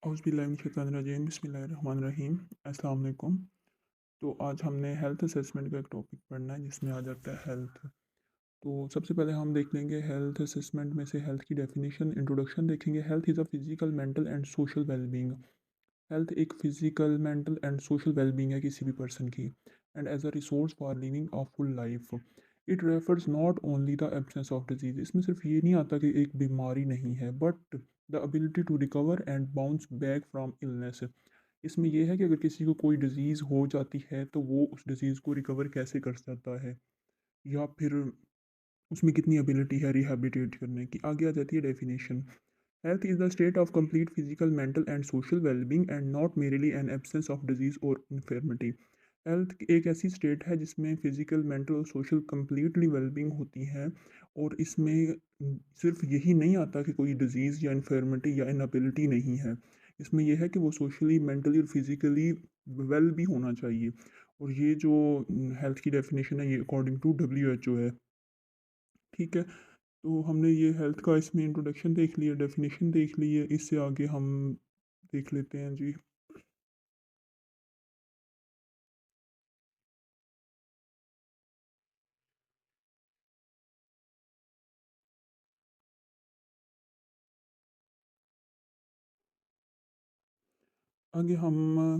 औज़ुबिल्लाहिमिनश्शैतानिर्रजीम बिस्मिल्लाहिर्रहमानिर्रहीम अस्सलाम वालेकुम। तो आज हमने हेल्थ असेसमेंट का एक टॉपिक पढ़ना है जिसमें आ जाता है हेल्थ। तो सबसे पहले हम देख लेंगे हेल्थ असेसमेंट में से हेल्थ की डेफिनेशन इंट्रोडक्शन देखेंगे। Health is a physical mental and social wellbeing. Health एक physical mental and social wellbeing है किसी भी पर्सन की and as a resource for living a full life. It refers not only the absence of disease. इसमें सिर्फ ये नहीं आता कि एक बीमारी नहीं है but the ability to recover and bounce back from illness. इसमें यह है कि अगर किसी को कोई डिज़ीज़ हो जाती है तो वो उस डिज़ीज़ को रिकवर कैसे कर सकता है या फिर उसमें कितनी एबिलिटी है रिहैबिलिटेट करने की। आगे आ जाती है definition. Health is the state of complete physical mental and social wellbeing and not merely an absence of disease और इन्फर्मिटी। हेल्थ एक ऐसी स्टेट है जिसमें फिजिकल मेंटल और सोशल कंप्लीटली वेलबींग होती है और इसमें सिर्फ यही नहीं आता कि कोई डिजीज़ या इन्फर्मिटी या इनएबिलिटी नहीं है। इसमें यह है कि वो सोशली मेंटली और फिजिकली वेल भी होना चाहिए। और ये जो हेल्थ की डेफिनेशन है ये अकॉर्डिंग टू WHO है। ठीक है। तो हमने ये हेल्थ का इसमें इंट्रोडक्शन देख लिया, डेफिनेशन देख ली है, इससे आगे हम देख लेते हैं जी। आगे हम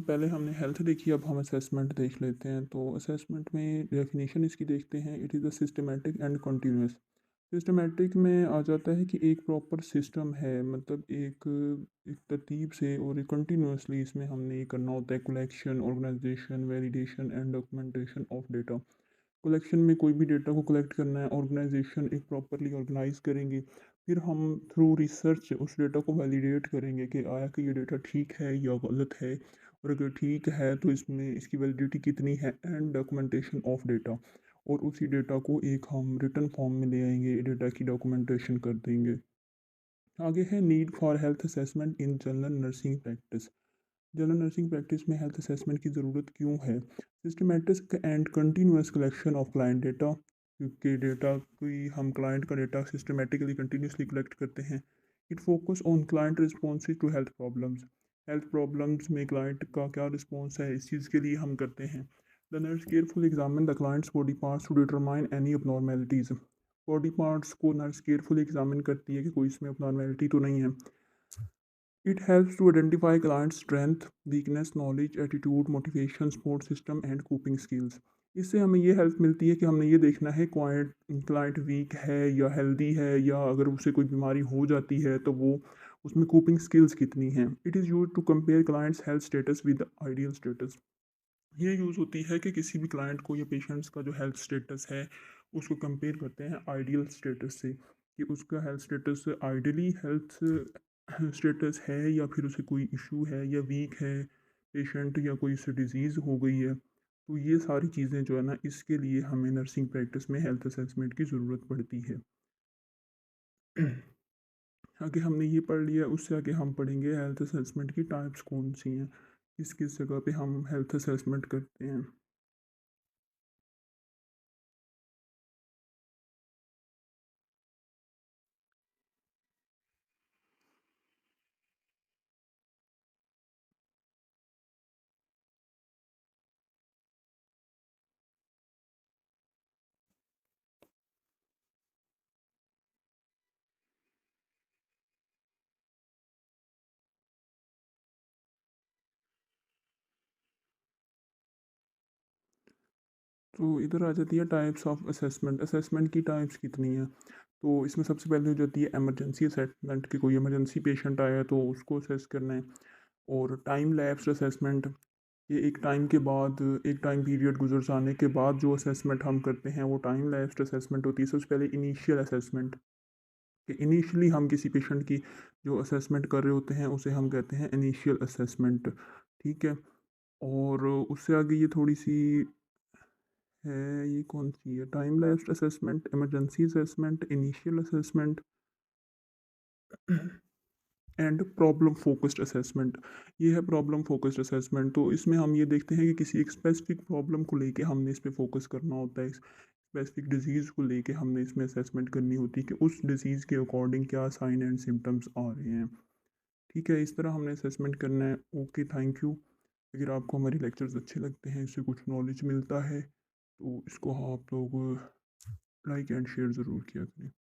पहले हमने हेल्थ देखी, अब हम असेसमेंट देख लेते हैं। तो असेसमेंट में डेफिनेशन इसकी देखते हैं। It is a systematic and continuous. Systematic में आ जाता है कि एक प्रॉपर सिस्टम है, मतलब एक एक तरतीब से और कंटिन्यूअसली इसमें हमने ये करना होता है। Collection, organisation, validation and documentation of data. Collection में कोई भी डेटा को कलेक्ट करना है, ऑर्गेनाइजेशन एक प्रॉपरली ऑर्गेनाइज करेंगे, फिर हम थ्रू रिसर्च उस डेटा को वैलिडेट करेंगे कि आया कि ये डेटा ठीक है या गलत है, और अगर ठीक है तो इसमें इसकी वैलिडिटी कितनी है, एंड डॉक्यूमेंटेशन ऑफ डेटा। और उसी डेटा को एक हम रिटन फॉर्म में ले आएंगे, डेटा की डॉक्यूमेंटेशन कर देंगे। आगे है need for health assessment in general nursing practice. General nursing practice में हेल्थ असेसमेंट की ज़रूरत क्यों है? Systematic and continuous collection of client data, क्योंकि डेटा कोई हम क्लाइंट का डेटा सिस्टमेटिकली कंटिन्यूसली कलेक्ट करते हैं। It focus on client response to health problems. Health problems में क्लाइंट का क्या रिस्पॉन्स है, इस चीज़ के लिए हम करते हैं। The nurse careful examine the client's body parts to determine any abnormalities। Body parts को नर्स केयरफुल एग्जामिन करती है कि कोई इसमें abnormality तो नहीं है। It helps to identify client strength, weakness, knowledge, attitude, motivation, support system and coping skills। इससे हमें ये हेल्प मिलती है कि हमने ये देखना है क्लाइंट क्लाइंट वीक है या हेल्दी है, या अगर उसे कोई बीमारी हो जाती है तो वो उसमें कोपिंग स्किल्स कितनी हैं। It is use to compare client's health status with ideal status. ये यूज़ होती है कि किसी भी क्लाइंट को या पेशेंट्स का जो हेल्थ स्टेटस है उसको कंपेयर करते हैं आइडियल स्टेटस से, कि उसका health status ideally health status है या फिर उसे कोई इशू है या वीक है पेशेंट, या कोई उसे डिज़ीज़ हो गई है। तो ये सारी चीज़ें जो है ना, इसके लिए हमें नर्सिंग प्रैक्टिस में हेल्थ असेसमेंट की ज़रूरत पड़ती है। आगे हमने ये पढ़ लिया, उससे आगे हम पढ़ेंगे हेल्थ असेसमेंट की टाइप्स कौन सी हैं, किस किस जगह पे हम हेल्थ असेसमेंट करते हैं। तो इधर आ जाती है टाइप्स ऑफ असेसमेंट। असेसमेंट की टाइप्स कितनी हैं? तो इसमें सबसे पहले हो जाती है इमरजेंसी असेसमेंट, कि कोई इमरजेंसी पेशेंट आया है तो उसको असेस करना है। और टाइम लैप्स असेसमेंट, ये एक टाइम के बाद, एक टाइम पीरियड गुजर जाने के बाद जो असेसमेंट हम करते हैं वो टाइम लैप्स्ड असेसमेंट होती है। सबसे पहले इनिशियल असेसमेंट, कि इनिशियली हम किसी पेशेंट की जो असेसमेंट कर रहे होते हैं उसे हम कहते हैं इनिशियल असेसमेंट। ठीक है। और उससे आगे ये थोड़ी सी है, ये कौन सी है, time life assessment, emergency assessment, initial assessment and problem focused assessment. ये है प्रॉब्लम फोकस्ड असेसमेंट। तो इसमें हम ये देखते हैं कि किसी एक स्पेसिफिक प्रॉब्लम को लेके हमने इस पे फोकस करना होता है। स्पेसिफिक डिजीज़ को लेके हमने इसमें असेसमेंट करनी होती है कि उस डिजीज़ के अकॉर्डिंग क्या साइन एंड सिम्टम्स आ रहे हैं। ठीक है, इस तरह हमने असेसमेंट करना है। Okay, thank you. अगर आपको हमारे लेक्चर्स अच्छे लगते हैं, इससे कुछ नॉलेज मिलता है, तो इसको आप लोग लाइक एंड शेयर ज़रूर किया करें।